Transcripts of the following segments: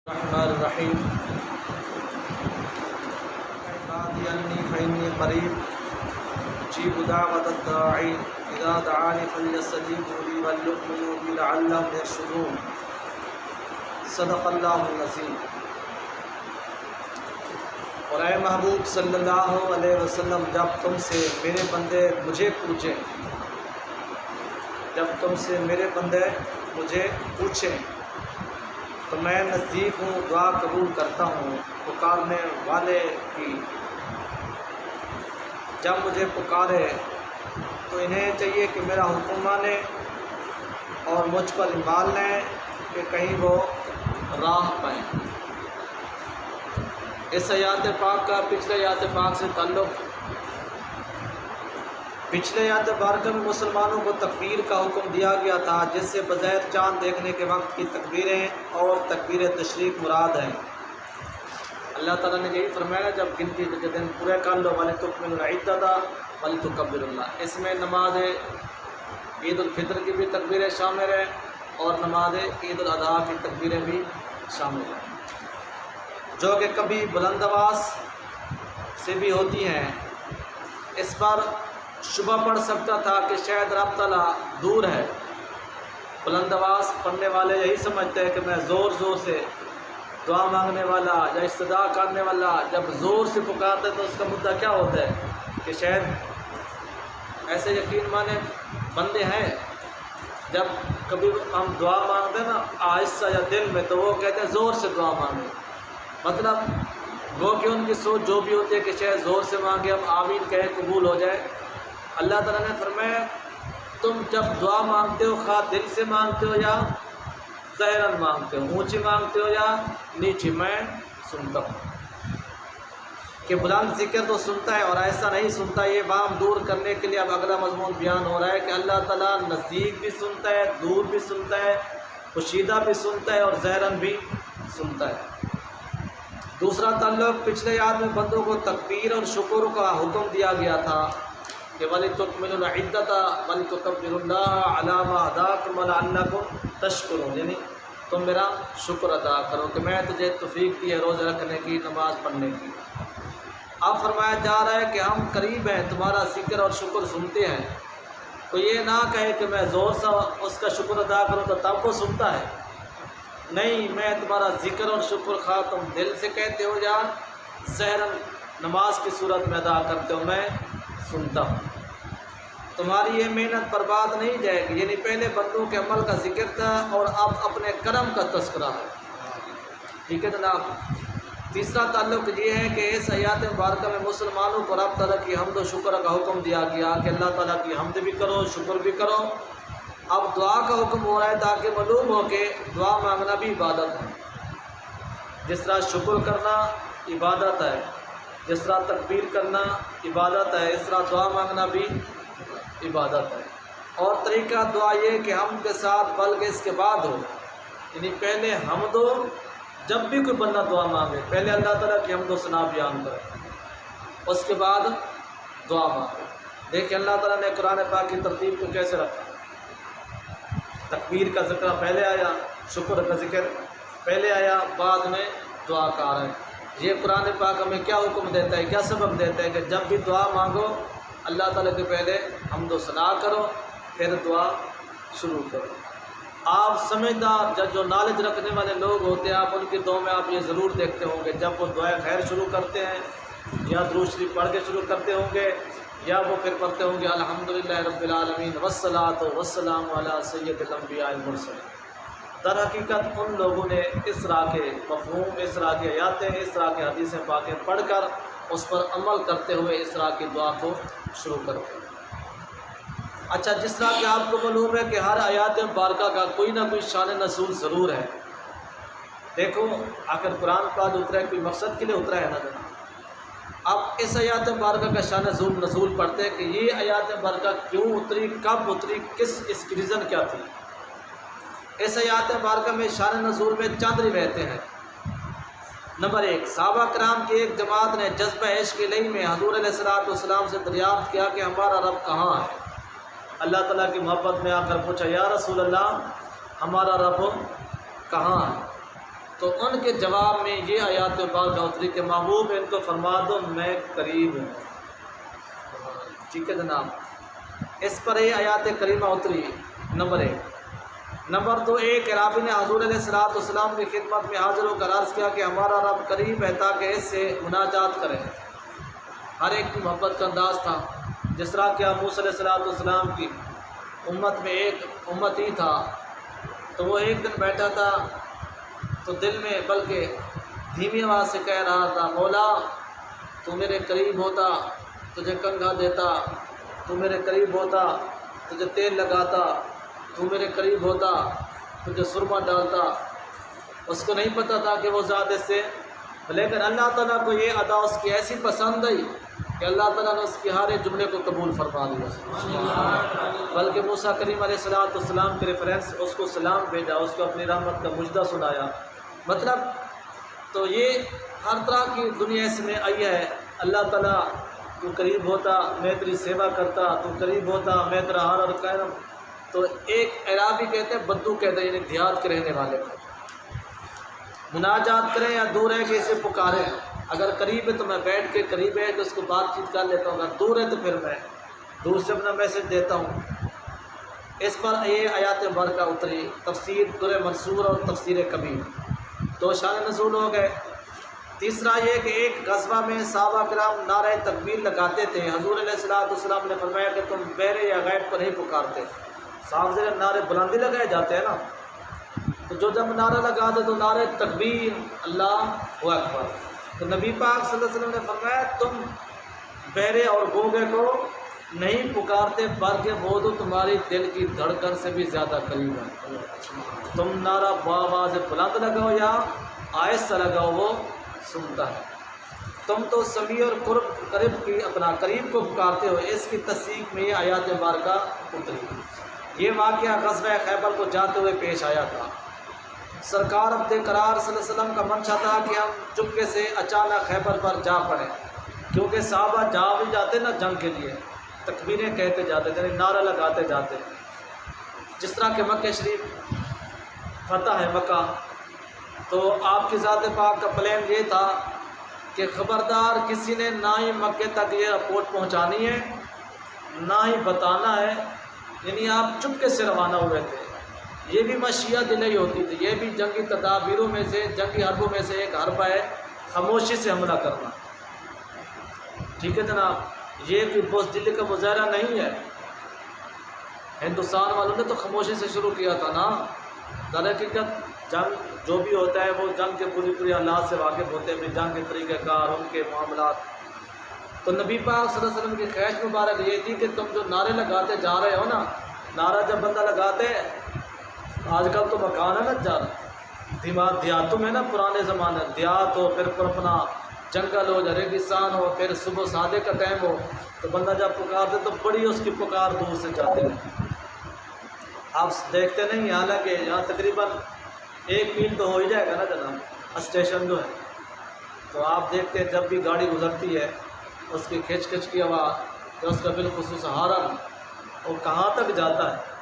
الرحمن الرحیم عبادی انی فإنی قریب اجیب دعوۃ الداعی اذا دعانی فلیستجیبوا لی وليؤمنوا بی لعلهم یرشدون۔ صدق اللہ العظیم۔ اور اے محبوب صلی اللہ علیہ وسلم، جب تم سے میرے بندے مجھے پوچھیں تو میں نزدیک ہوں، دعا قبول کرتا ہوں پکارنے والے کی۔ جب مجھے پکارے تو انہیں چاہیے کہ میرا حکم مانے اور مجھ پر ایمان لیں کہ کہیں وہ راہ پائیں۔ اس آیات پاک کا پچھلے آیات پاک سے تعلق، پچھلے آیات بارکہ میں مسلمانوں کو تکبیر کا حکم دیا گیا تھا، جس سے بظاہر چاند دیکھنے کے وقت کی تکبیریں اور تکبیر تشریق مراد ہیں۔ اللہ تعالیٰ نے یہی فرمایا، جب گنتی کے دن پورے کر لو وَلِتُكْمِلُوا الْعِدَّةَ وَلِتُكَبِّرُوا اللَّهَ۔ اس میں نماز عید الفطر کی بھی تکبیریں شامل ہیں اور نماز عید الاضحیٰ کی تکبیریں بھی شامل ہیں، جو کہ کبھی بلند آواز سے بھی ہوتی ہیں۔ اس پر شبہ پڑ سکتا تھا کہ شاید رب تعالیٰ دور ہے۔ بلند آواز پڑھنے والے یہی سمجھتے ہیں کہ میں زور زور سے دعا مانگنے والا یا استدعا کرنے والا جب زور سے پکارتے تو اس کا مدعا کیا ہوتا ہے کہ شاید ایسے یقین مانے بندے ہیں، جب کبھی ہم دعا مانگتے ہیں نا آہستہ یا دل میں، تو وہ کہتے ہیں زور سے دعا مانگے، مطلب وہ کہ ان کی سوچ جو بھی ہوتی ہے کہ شاید زور سے مانگے ہم آمین کہیں قبول ہو جائے۔ اللہ تعالیٰ نے فرمایا، تم جب دعا مانگتے ہو خواہ دل سے مانگتے ہو یا ظاہراً مانگتے ہو، اونچی مانگتے ہو یا نیچی، میں سنتا ہوں۔ کہ بلند ذکر تو سنتا ہے اور ایسا نہیں سنتا، یہ بام دور کرنے کے لیے اب اگلا مضمون بیان ہو رہا ہے کہ اللہ تعالیٰ نزدیک بھی سنتا ہے، دور بھی سنتا ہے، پوشیدہ بھی سنتا ہے اور ظاہراً بھی سنتا ہے۔ دوسرا تعلق، پچھلے یاد میں بندوں کو تکبیر اور شکر کا حکم دیا گیا تھا کہ وَلِتُكْمِلُوا الْعِدَّةَ وَلِتُكَبِّرُوا اللَّهَ عَلَىٰ مَا هَدَاكُمْ وَلَعَلَّكُمْ تَشْكُرُونَ، یعنی تم میرا شکر ادا کرو کہ میں تجھے توفیق دی ہے روزہ رکھنے کی، نماز پڑھنے کی۔ اب فرمایا جا رہا ہے کہ ہم قریب ہیں، تمہارا ذکر اور شکر سنتے ہیں۔ تو یہ نہ کہے کہ میں زور سے اس کا شکر ادا کروں تو تب وہ سنتا ہے، نہیں، میں تمہارا ذکر اور شکر خواہ تم دل سے کہتے ہو یا ظاہراً نماز کی صورت میں ادا کرتے ہو، میں سنتا ہوں۔ تمہاری یہ محنت برباد نہیں جائے گی، یعنی پہلے بندوں کے عمل کا ذکر تھا اور اب اپنے کرم کا تذکرہ ہے۔ ٹھیک ہے جناب۔ تیسرا تعلق یہ ہے کہ اس آیات مبارکہ میں مسلمانوں کو رب تعالیٰ کی حمد و شکر کا حکم دیا گیا کہ اللہ تعالیٰ کی حمد بھی کرو، شکر بھی کرو۔ اب دعا کا حکم ہو رہا ہے تاکہ معلوم ہو کہ دعا مانگنا بھی عبادت ہے۔ جس طرح شکر کرنا عبادت ہے، جس طرح تکبیر کرنا عبادت ہے، اس طرح دعا مانگنا بھی عبادت ہے۔ اور طریقہ دعا یہ کہ حمد کے ساتھ بلکہ اس کے بعد ہو، یعنی پہلے حمد ہو، جب بھی کوئی بندہ دعا مانگے پہلے اللہ تعالیٰ کی حمد و ثنا بیان کرے، اس کے بعد دعا مانگے۔ دیکھیں اللہ تعالیٰ نے قرآن پاک کی ترتیب کو کیسے رکھا، تکبیر کا ذکر پہلے آیا، شکر کا ذکر پہلے آیا، بعد میں دعا کا آ رہا ہے۔ یہ قرآن پاک ہمیں کیا حکم دیتا ہے، کیا سبق دیتا ہے کہ جب بھی دعا مانگو اللہ تعالیٰ کے پہلے حمد و ثنا کرو، پھر دعا شروع کرو۔ آپ سمجھدار جو نالج رکھنے والے لوگ ہوتے ہیں، آپ ان کی دعا میں آپ یہ ضرور دیکھتے ہوں گے، جب وہ دعائے خیر شروع کرتے ہیں یا درود شریف پڑھ کے شروع کرتے ہوں گے، یا وہ پھر پڑھتے ہوں گے الحمدللہ رب العالمین والصلاۃ والسلام علی سید الانبیاء المرسلین۔ در حقیقت ان لوگوں نے اس طرح کے مفہوم، اس طرح کی آیاتیں، اس طرح کی حدیثیں پاکیں پڑھ کر اس پر عمل کرتے ہوئے اس طرح کی دعا کو شروع کرتے ہیں۔ اچھا، جس طرح کہ آپ کو معلوم ہے کہ ہر آیات مبارکہ کا کوئی نہ کوئی شان نزول ضرور ہے۔ دیکھو، آخر قرآن پاک اترا ہے کوئی مقصد کے لیے اترا ہے نا جناب۔ اب اس آیات مبارکہ کا شان نزول پڑھتے ہیں کہ یہ آیات مبارکہ کیوں اتری، کب اتری، اس کی ریزن کیا تھی۔ اس آیات مبارکہ میں شان نزول میں چند روایتیں ہیں۔ نمبر 1، صحابہ کرام کی ایک جماعت نے جذبہ عشق الہی میں حضور علیہ السلام سے دریافت کیا کہ ہمارا رب کہاں ہے۔ اللہ تعالیٰ کی محبت میں آ کر پوچھا، یا رسول اللہ ہمارا رب کہاں ہے؟ تو ان کے جواب میں یہ آیات مبارکہ اتری کہ محبوب ان کو فرما دو میں قریب ہوں۔ ٹھیک ہے جناب، اس پر یہ آیات کریمہ اتری نمبر 1۔ نمبر 2، ایک عرابی نے حضور علیہ السلام کی خدمت میں حاضر ہو کر عرض کیا کہ ہمارا رب قریب ہے تاکہ اس سے مناجات کریں۔ ہر ایک کی محبت کا انداز تھا، جس طرح کہ موسیٰ علیہ السلام کی امت میں ایک امتی تھا، تو وہ ایک دن بیٹھا تھا تو دل میں بلکہ دھیمی آواز سے کہہ رہا تھا، مولا تو میرے قریب ہوتا تجھے کنگھا دیتا، تو میرے قریب ہوتا تجھے تیل لگاتا، تو میرے قریب ہوتا تجھے سرما ڈالتا۔ اس کو نہیں پتہ تھا کہ وہ ذات اس سے، لیکن اللہ تعالیٰ کو یہ ادا اس کی ایسی پسند آئی کہ اللہ تعالیٰ نے اس کی ہر ایک جملے کو قبول فرما دیا، بلکہ موسیٰ کریم علیہ السلام کے ریفرنس اس کو سلام بھیجا، اس کو اپنی رحمت کا مجدہ سنایا۔ مطلب تو یہ ہر طرح کی دنیا اس میں آئی ہے، اللہ تعالیٰ تو قریب ہوتا میں تیری سیوا کرتا، تو قریب ہوتا میں تیرا ہار اور قائم۔ تو ایک عرابی کہتے ہیں، بدو کہتے ہیں، یعنی دیہات کے رہنے والے کو مناجات کریں یا دور ہے کہ اسے پکاریں، اگر قریب ہے تو میں بیٹھ کے، قریب ہے تو اس کو بات چیت کر لیتا ہوں، اگر دور ہے تو پھر میں دور سے اپنا میسج دیتا ہوں۔ اس پر یہ آیات مبارکہ اتری، تفسیر در منصور اور تفسیر کبیر، دو شان نزول ہو گئے۔ تیسرا یہ کہ ایک غزوہ میں صحابہ کرام نعرہ تکبیر لگاتے تھے، حضور علیہ السلام نے فرمایا کہ تم بہرے یا غیب کو نہیں پکارتے۔ صاحب سے نعرے بلندی لگائے جاتے ہیں نا، تو جو جب نعرہ لگاتے تو نعرہ تکبیر اللہ اکبر، تو نبی پاک صلی اللہ علیہ وسلم نے فرمایا تم بہرے اور گونگے کو نہیں پکارتے، بلکہ وہ تو تمہاری دل کی دھڑکن سے بھی زیادہ قریب ہے۔ تم نعرہ بآواز بلند لگاؤ یا آہستہ لگاؤ وہ سنتا ہے۔ تم تو سمیع اور قریب کو پکارتے ہو۔ اس کی تصدیق میں یہ آیات مبارکہ اتری۔ یہ واقعہ غزوہ خیبر کو جاتے ہوئے پیش آیا تھا۔ سرکار اپنے قرار صلی اللہ علیہ وسلم کا منشا تھا کہ ہم چپکے سے اچانک خیبر پر جا پڑیں، کیونکہ صحابہ جا بھی جاتے نا جنگ کے لیے، تکبیریں کہتے جاتے تھے، نعرہ لگاتے جاتے، جس طرح کہ مکہ شریف فتح ہے مکہ، تو آپ کی ذات پاک کا پلان یہ تھا کہ خبردار کسی نے نہ ہی مکے تک یہ رپورٹ پہنچانی ہے نہ ہی بتانا ہے، یعنی آپ چپکے سے روانہ ہوئے تھے۔ یہ بھی مشیت الہی ہوتی تھی، یہ بھی جنگی تدابیروں میں سے، جنگی حربوں میں سے ایک حرب ہے، خاموشی سے حملہ کرنا۔ ٹھیک ہے جناب، یہ کوئی بزدلی کا مظاہرہ نہیں ہے۔ ہندوستان والوں نے تو خاموشی سے شروع کیا تھا نا، در حقیقت جنگ جو بھی ہوتا ہے وہ جنگ کے پوری حالات سے واقف ہوتے ہیں، جنگ کے طریقہ کار، ان کے معاملات۔ تو نبی پاک صلی اللہ علیہ وسلم کی خواہش مبارک یہ تھی کہ تم جو نعرے لگاتے جا رہے ہو نا، نعرہ جب بندہ لگاتے، آج کل تو مکان ہے نا جا رہا، دیہاتوں میں نا پرانے زمانے دیہات ہو، پھر اپنا جنگل ہو یا ریگستان ہو، پھر صبح سادے کا ٹائم ہو، تو بندہ جب پکارتے تو بڑی اس کی پکار دور سے جاتے ہیں۔ آپ دیکھتے نہیں، حالانکہ یہاں تقریباً 1 میل تو ہو ہی جائے گا نا جناب اسٹیشن جو ہے، تو آپ دیکھتے ہیں جب بھی گاڑی گزرتی ہے اس کی کھچ کھچ کی آواز یا اس کا بالخصوص ہارن، وہ کہاں تک جاتا ہے،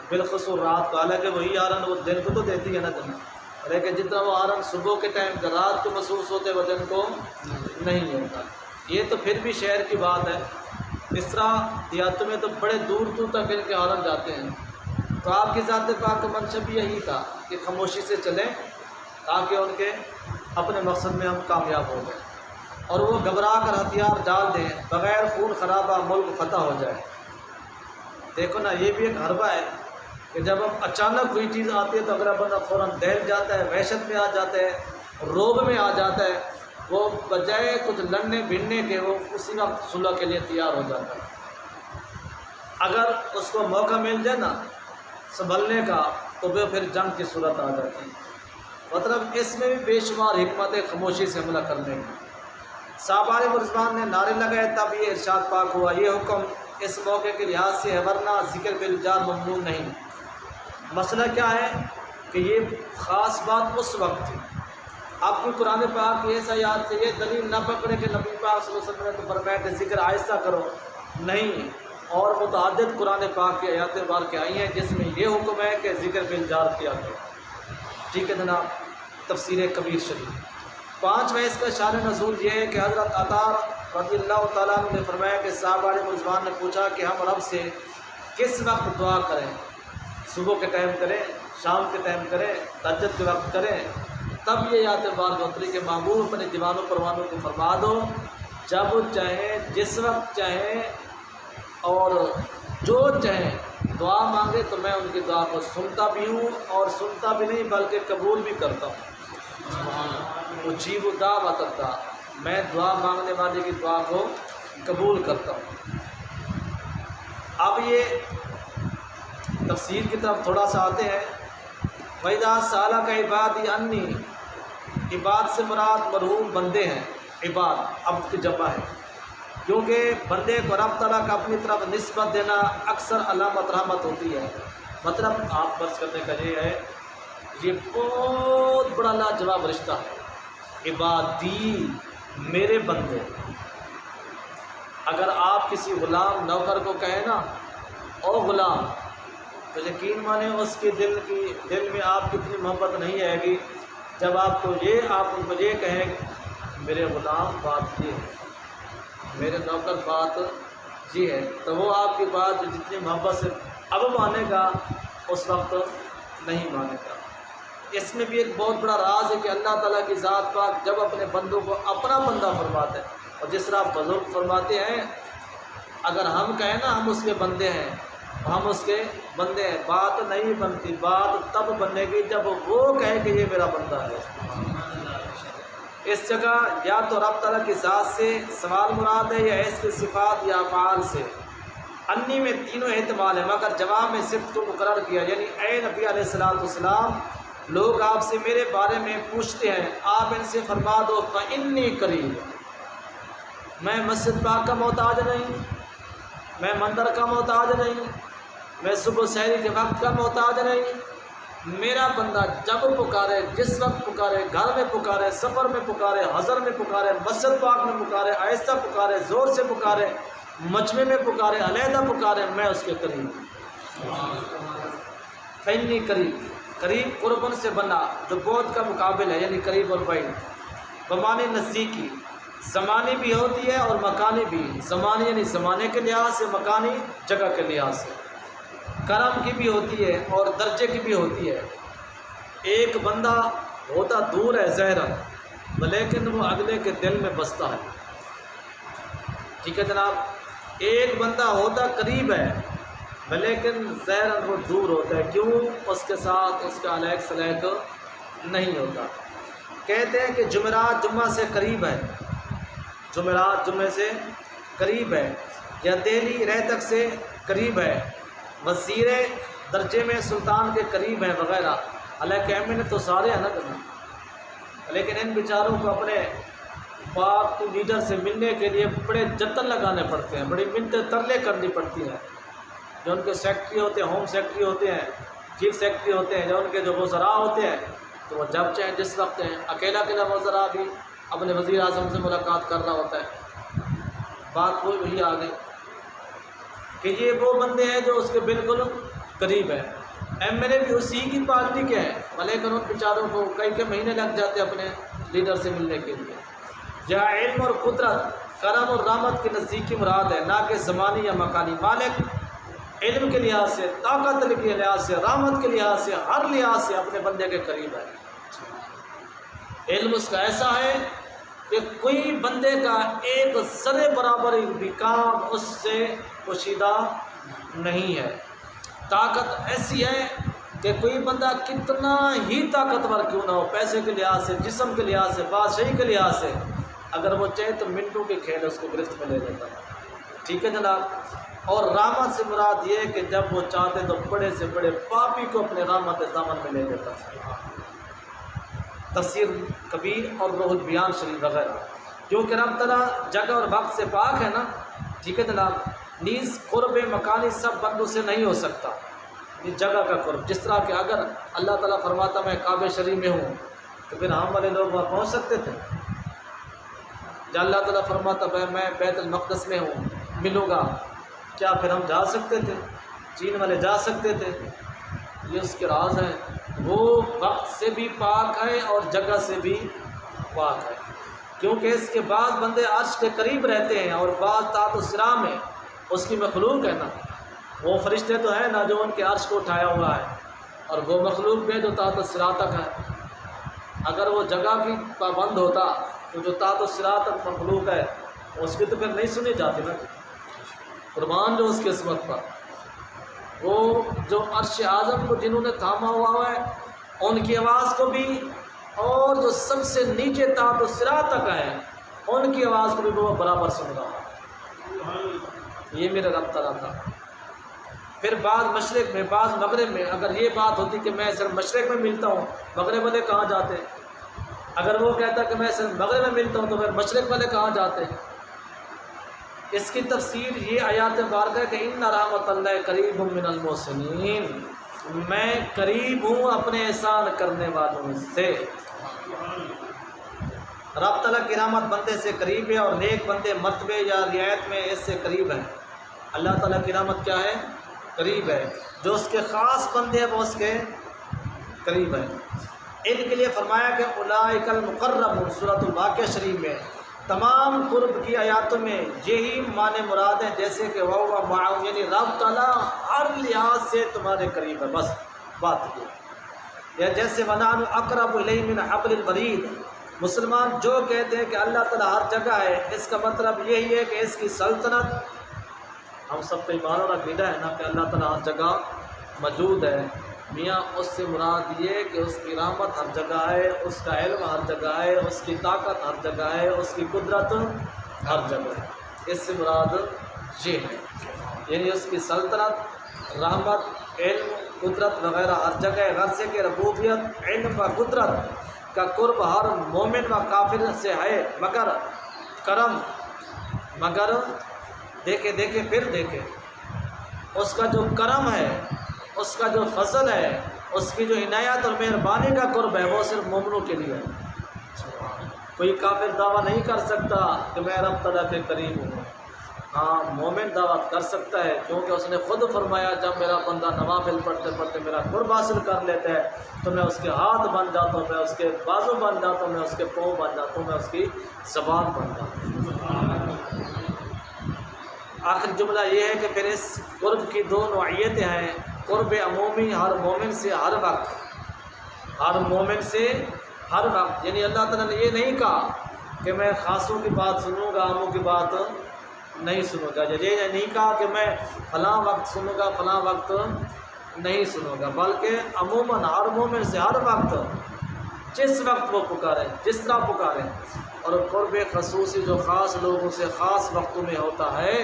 بالخصوص رات کو، حالانکہ وہی ہارن وہ دن کو تو دیتی ہے نا جناب، لیکن جتنا وہ ہارن صبح کے ٹائم رات کو محسوس ہوتے وہ دن کو نہیں ہوتا۔ یہ تو پھر بھی شہر کی بات ہے، اس طرح دیہاتوں میں تو بڑے دور دور تک ان کے ہارن جاتے ہیں۔ تو آپ کی ذات پاک کا منشا بھی یہی تھا کہ خاموشی سے چلیں تاکہ ان کے اپنے مقصد میں ہم کامیاب ہو جائیں، اور وہ گھبرا کر ہتھیار ڈال دیں، بغیر خون خرابہ ملک فتح ہو جائے۔ دیکھو نا، یہ بھی ایک حربہ ہے کہ جب ہم اچانک کوئی چیز آتی ہے تو اگر بندہ فوراً دہل جاتا ہے، وحشت میں آ جاتا ہے، روب میں آ جاتا ہے، وہ بجائے کچھ لڑنے بھڑنے کے وہ اسی وقت صلح کے لیے تیار ہو جاتا ہے۔ اگر اس کو موقع مل جائے نا سنبھلنے کا تو وہ پھر جنگ کی صورت آ جاتی ہے۔ مطلب اس میں بھی بے شمار حکمت ہے خاموشی سے حملہ کرنے کی۔ صحابہ رضوان نے نعرے لگائے تب یہ ارشاد پاک ہوا، یہ حکم اس موقع کے لحاظ سے ہے، ورنہ ذکر بالجار ممنوع نہیں۔ مسئلہ کیا ہے کہ یہ خاص بات اس وقت تھی۔ آپ کو قرآن پاک کی ایسا یاد سے یہ دلیل نہ پکڑے کہ نبی پاک صلی اللہ علیہ وسلم نے تو فرمایا کہ ذکر آہستہ کرو، نہیں، اور متعدد قرآن پاک کی آیات بار کے آئی ہیں جس میں یہ حکم ہے کہ ذکر بالجار کیا کرو۔ ٹھیک ہے جناب، تفسیر کبیر شریف۔ 5واں اس کا شان نزول یہ ہے کہ حضرت عطا رضی اللہ تعالیٰ عنہ نے فرمایا کہ صحابہ رضوان نے پوچھا کہ ہم رب سے کس وقت دعا کریں، صبح کے ٹائم کریں، شام کے ٹائم کریں، تہجد کے وقت کریں؟ تب یہ آیت مبارکہ اتری کہ محبوب اپنے دیوانوں پروانوں کو فرما دو جب چاہیں، جس وقت چاہیں اور جو چاہیں دعا مانگے تو میں ان کی دعا کو سنتا بھی ہوں، اور سنتا بھی نہیں بلکہ قبول بھی کرتا ہوں۔ اجیب دعوت الداع، میں دعا مانگنے والے کی دعا کو قبول کرتا ہوں۔ اب یہ تفسیر کی طرف تھوڑا سا آتے ہیں۔ وَإِذَا سَأَلَكَ عِبَادِي عَنِّي، عباد سے مراد مرحوم بندے ہیں، عباد عبد کی جمع ہے، کیونکہ بندے کو رب تعالیٰ کا اپنی طرف نسبت دینا اکثر علامت رحمت ہوتی ہے۔ مطلب آپ فرض کرنے کا یہ ہے، یہ بہت بڑا لاجواب رشتہ ہے، عبادی میرے بندے۔ اگر آپ کسی غلام نوکر کو کہیں نا او غلام، تو یقین مانے اس کے دل میں آپ کی اتنی محبت نہیں آئے گی جب آپ کو یہ کہیں میرے غلام بات یہ ہے، میرے نوکر بات یہ ہے، تو وہ آپ کی بات جتنی محبت سے اب مانے گا اس وقت نہیں مانے گا۔ اس میں بھی ایک بہت بڑا راز ہے کہ اللہ تعالیٰ کی ذات پاک جب اپنے بندوں کو اپنا بندہ فرماتے ہیں، اور جس طرح بزرگ فرماتے ہیں اگر ہم کہیں نا ہم اس کے بندے ہیں، ہم اس کے بندے ہیں، بات نہیں بنتی، بات تب بنے گی جب وہ کہے کہ یہ میرا بندہ ہے۔ اس جگہ یا تو رب تعالیٰ کی ذات سے سوال مراد ہے، یا اس کی صفات یا افعال سے۔ انی میں تینوں احتمال ہے، مگر جواب میں صفت کو مقرر کیا، یعنی اے نبی علیہ السلام، لوگ آپ سے میرے بارے میں پوچھتے ہیں، آپ ان سے فرما دو فإنی قریب، میں مسجد پاک کا محتاج نہیں، میں مندر کا محتاج نہیں، میں صبح سحری کے وقت کا محتاج نہیں، میرا بندہ جب پکارے، جس وقت پکارے، گھر میں پکارے، سفر میں پکارے، حضر میں پکارے، مسجد پاک میں پکارے، آہستہ پکارے، زور سے پکارے، مجمع میں پکارے، علیحدہ پکارے، میں اس کے قریب ہوں۔ فإنی قریب، قریب قربن سے بنا جو بعد کا مقابل ہے، یعنی قریب اور بعید، بمعنی نزدیکی، زمانی بھی ہوتی ہے اور مکانی بھی، زمانی یعنی زمانے کے لحاظ سے، مکانی جگہ کے لحاظ سے، کرم کی بھی ہوتی ہے اور درجے کی بھی ہوتی ہے۔ ایک بندہ ہوتا دور ہے ظاہراً، لیکن وہ اگلے کے دل میں بستا ہے، ٹھیک ہے جناب۔ ایک بندہ ہوتا قریب ہے لیکن ظاہراً وہ دور ہوتا ہے، کیوں؟ اس کے ساتھ اس کا علیق سلیق نہیں ہوتا۔ کہتے ہیں کہ جمعرات جمعہ سے قریب ہے، جمعرات جمعے سے قریب ہے، یا دہلی رہتک سے قریب ہے، وزیر درجے میں سلطان کے قریب ہیں وغیرہ۔ حالانکہ اہم تو سارے ہیں نا کرنا، لیکن ان بیچاروں کو اپنے پاک لیڈر سے ملنے کے لیے بڑے جتن لگانے پڑتے ہیں، بڑی منتیں ترلے کرنی پڑتی ہیں۔ جو ان کے سیکٹری ہوتے ہیں، ہوم سیکٹری ہوتے ہیں، چیف سیکٹری ہوتے ہیں، جو ان کے جو وزراء ہوتے ہیں، تو وہ جب چاہیں جس وقت ہیں، اکیلا وزراء بھی اپنے وزیر اعظم سے ملاقات کر رہا ہوتا ہے۔ بات وہی آ گئی کہ یہ وہ بندے ہیں جو اس کے بالکل قریب ہیں۔ ایم ایل اے بھی اسی کی پارٹی کے ہیں، لیکن ان بیچاروں کو کئی مہینے لگ جاتے ہیں اپنے لیڈر سے ملنے کے لیے۔ جہاں علم اور قدرت، کرم اور رحمت کے نزدیکی مراد ہے، نہ کہ زمانی یا مکانی۔ مالک علم کے لحاظ سے، طاقت کے لحاظ سے، رحمت کے لحاظ سے، ہر لحاظ سے اپنے بندے کے قریب ہے۔ علم اس کا ایسا ہے کہ کوئی بندے کا ایک ذرے برابر بھی کام اس سے پوشیدہ نہیں ہے۔ طاقت ایسی ہے کہ کوئی بندہ کتنا ہی طاقتور کیوں نہ ہو، پیسے کے لحاظ سے، جسم کے لحاظ سے، بادشاہی کے لحاظ سے، اگر وہ چاہے تو منٹوں کے کھیل اس کو گرفت میں لے لیتا ہے، ٹھیک ہے جناب۔ اور رحمت سے مراد یہ ہے کہ جب وہ چاہتے تو بڑے سے بڑے پاپی کو اپنے رحمت دامن میں لے لیتا ہے۔ تفسیر کبیر اور روح البیان شریف وغیرہ، کیونکہ رب تعالیٰ جگہ اور وقت سے پاک ہے نا، ٹھیک ہے جناب۔ نیز قرب مکانی سب بندوں سے نہیں ہو سکتا، یہ جگہ کا قرب، جس طرح کہ اگر اللہ تعالیٰ فرماتا میں کعبہ شریف میں ہوں تو پھر ہم والے لوگ وہاں پہنچ سکتے تھے؟ جب اللہ تعالیٰ فرماتا میں بیت المقدس میں ہوں ملوں گا، کیا پھر ہم جا سکتے تھے؟ چین والے جا سکتے تھے؟ یہ اس کے راز ہیں، وہ وقت سے بھی پاک ہے اور جگہ سے بھی پاک ہے، کیونکہ اس کے بعض بندے عرش کے قریب رہتے ہیں اور بعض تحت الثرا میں اس کی مخلوق ہے نا، وہ فرشتے تو ہیں نا جو ان کے عرش کو اٹھایا ہوا ہے، اور وہ مخلوق بھی جو تحت الثرا تک ہے۔ اگر وہ جگہ کی پابند ہوتا تو جو تحت الثرا تک مخلوق ہے اس کی تو پھر نہیں سنی جاتی نا، قربان جو اس قسمت پر۔ وہ جو عرش اعظم کو جنہوں نے تھاما ہوا ہے ان کی آواز کو بھی، اور جو سب سے نیچے تحت الثرا تک ہے ان کی آواز کو بھی وہ برابر سن رہا ہے۔ یہ میرا رب تعالیٰ تھا۔ پھر بعض مشرق میں بعض مغرب میں، اگر یہ بات ہوتی کہ میں صرف مشرق میں ملتا ہوں، مغرب والے کہاں جاتے؟ اگر وہ کہتا کہ میں صرف مغرب میں ملتا ہوں تو پھر مشرق والے کہاں جاتے؟ اس کی تفسیر یہ آیات مبارکہ ہے کہ ان رحمت اللہ قریب من المحسنین، میں قریب ہوں اپنے احسان کرنے والوں سے۔ رب تعالیٰ کی رحمت بندے سے قریب ہے، اور نیک بندے مرتبے یا رعایت میں اس سے قریب ہے۔ اللہ تعالیٰ کی رحمت کیا ہے؟ قریب ہے۔ جو اس کے خاص بندے ہیں وہ اس کے قریب ہے۔ ان کے لیے فرمایا کہ اولئک المقربون، سورۃ الواقعہ شریف میں تمام قرب کی آیاتوں میں یہی معنی مراد ہے، جیسے کہ وَهُوَ مَعَهُمْ، یعنی رب تعالیٰ ہر لحاظ سے تمہارے قریب ہے، بس بات یہ۔ یا جیسے وَنَحْنُ أَقْرَبُ إِلَيْهِ مِنْ حَبْلِ الْوَرِيدِ، مسلمان جو کہتے ہیں کہ اللہ تعالیٰ ہر جگہ ہے، اس کا مطلب یہی ہے کہ اس کی سلطنت، ہم سب کو ایمان اور عقیدہ ہے نا کہ اللہ تعالیٰ ہر جگہ موجود ہے، میاں اس سے مراد یہ کہ اس کی رحمت ہر جگہ ہے، اس کا علم ہر جگہ ہے، اس کی طاقت ہر جگہ ہے، اس کی قدرت ہر جگہ ہے۔ اس سے مراد یہ ہے، یعنی اس کی سلطنت، رحمت، علم، قدرت وغیرہ ہر جگہ ہے، غرض کہ ربوبیت، علم و قدرت کا قرب ہر مومن و کافر سے ہے، مگر کرم، مگر دیکھے دیکھے پھر دیکھے، اس کا جو کرم ہے، اس کا جو فضل ہے، اس کی جو عنایت اور مہربانی کا قرب ہے وہ صرف مومنوں کے لیے ہے۔ کوئی کافر دعویٰ نہیں کر سکتا کہ میں رب تعالیٰ کے قریب ہوں۔ ہاں مومن دعوت کر سکتا ہے، کیونکہ اس نے خود فرمایا جب میرا بندہ نوافل پڑھتے پڑھتے میرا قرب حاصل کر لیتا ہے تو میں اس کے ہاتھ بن جاتا ہوں، میں اس کے بازو بن جاتا ہوں، میں اس کے پاؤں بن جاتا ہوں، میں اس کی زبان بن جاتا ہوں۔ آخر جملہ یہ ہے کہ پھر اس قرب کی دو نوعیتیں ہیں، قرب عمومی ہر مومن سے ہر وقت، ہر مومن سے ہر وقت، یعنی اللہ تعالیٰ نے یہ نہیں کہا کہ میں خاصوں کی بات سنوں گا، عاموں کی بات نہیں سنوں گا، یہ نہیں کہا کہ میں فلاں وقت سنوں گا فلاں وقت نہیں سنوں گا، بلکہ عموماً ہر مومن سے ہر وقت، جس وقت وہ پکارے، جس طرح پکارے۔ اور قرب خصوصی جو خاص لوگوں سے خاص وقتوں میں ہوتا ہے،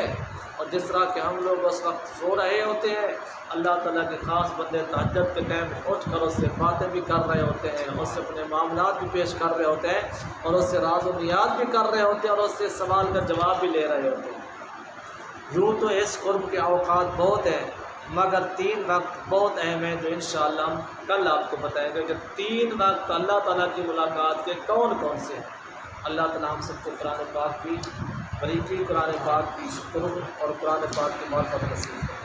اور جس طرح کہ ہم لوگ اس وقت سو رہے ہوتے ہیں، اللہ تعالیٰ کے خاص بندے تہجد کے ٹائم اٹھ کر اس سے باتیں بھی کر رہے ہوتے ہیں، اس سے اپنے معاملات بھی پیش کر رہے ہوتے ہیں، اور اس سے راز و نیاز بھی کر رہے ہوتے ہیں، اور اس سے سوال کا جواب بھی لے رہے ہوتے ہیں۔ یوں تو اس قرب کے اوقات بہت ہیں، مگر 3 وقت بہت اہم ہیں جو انشاءاللہ ہم کل آپ کو بتائیں گے کہ 3 وقت اللہ تعالیٰ کی ملاقات کے کون کون سے ہیں۔ اللہ تعالیٰ ہم سب کو قرآن پاک کی باریکی، قرآن پاک کی شکر اور قرآن پاک کی معرفت نصیب کرے۔